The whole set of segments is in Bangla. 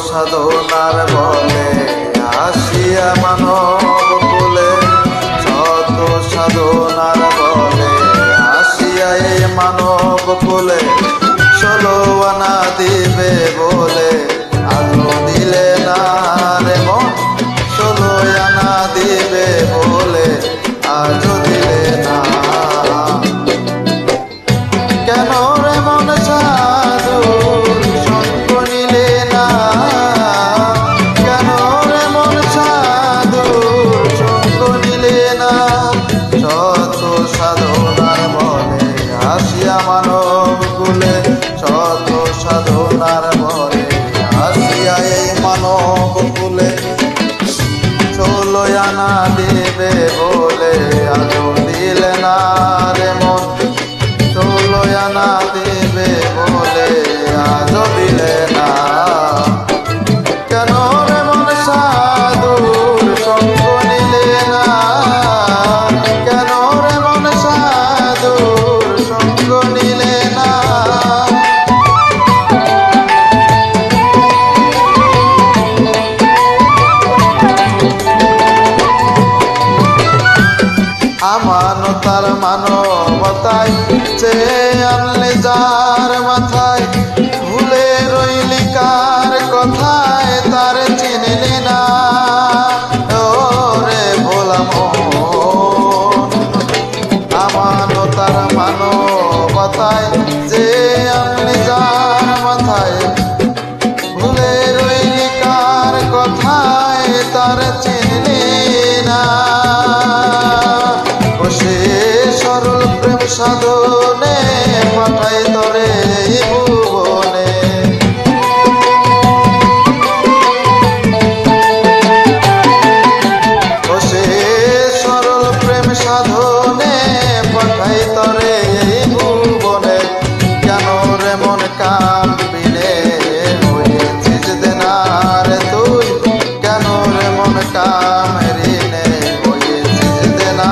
সাধনার বলে আসিয়া মানব কুলে, শত সাধনার বলে আসিয়া এই মানব কুলে, 16 আনা দিবে বলে আজও দিলে না রে মন, 16 আনা দিবে বলে আজও দিলে না। কেন রে মন সাধুর সঙ্গ নিলে না, কেন রে মন সাধুর সঙ্গ নিলে না, শত সাধনার বলে আসিয়া মানব কুলে, শত সাধনার বলে আসিয়া এই মানব কুলে, 16 আনা দিবে বলে আজও দিলে না রে মন, 16 আনা দিবে বলে আজও দিলে না। কেন রে মন সাধুর সঙ্গ নিলে না, কেন রে মন সাধুর সঙ্গ নিলে না। আমানতার মানবতায় চেয়ে আনলে যার মাথায়, ভুলে রইলি কার কথায় তার চিনলি না, ওরে ভোলা মন। আমানতার মানবতায় চেয়ে আনলে যার মাথায়, ভুলে রইলি কার কথায় তার চিনলি না। সে সরল প্রেম সাধনে পাঠাই তরে ভুবনে, সে সরল প্রেম সাধনে পাঠাই তরে ভুবনে। কেন রে মন কামবিনে হয়েছিস দেনার তুই, কেন রে মন কামরিনে হয়েছিস দেনা।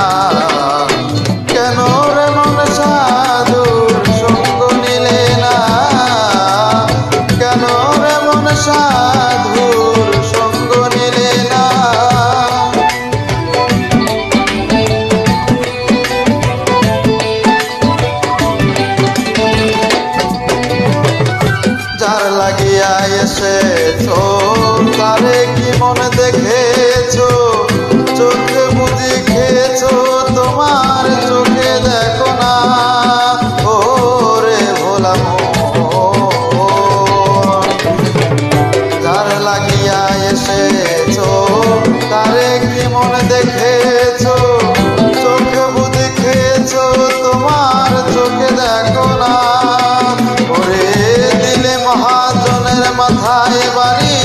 কেন রে মন সাধুর সঙ্গ নিলে না, কেন রে মন সাধুর সঙ্গ নিলে না। যার লাগিয়া এসেছো তারে কি মন দেখেছো, চোখে বুঝি খেয়েছো তোমার চোখে দেখো না, ওরে ভোলা মন। যার লাগিয়া এসেছো তারে কি মন দেখেছো, চোখে বুঝি খেয়েছো তোমার চোখে দেখো না, ওরে দিলে মহাজনের মাথায় বাড়ি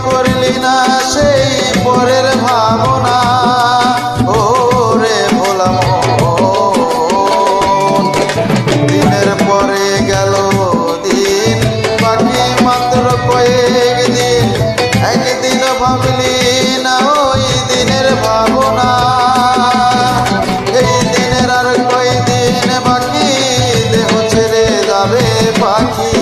করলি না সেই পরের ভাবনা, ও রে ভোলা মন। দিনের পরে গেল দিন, বাকি মাত্র কয়েক দিন, একদিন ভাবলি না ওই দিনের ভাবনা। এই দিনের আর কয়দিন বাকি, দেহ ছেড়ে যাবে পাখি।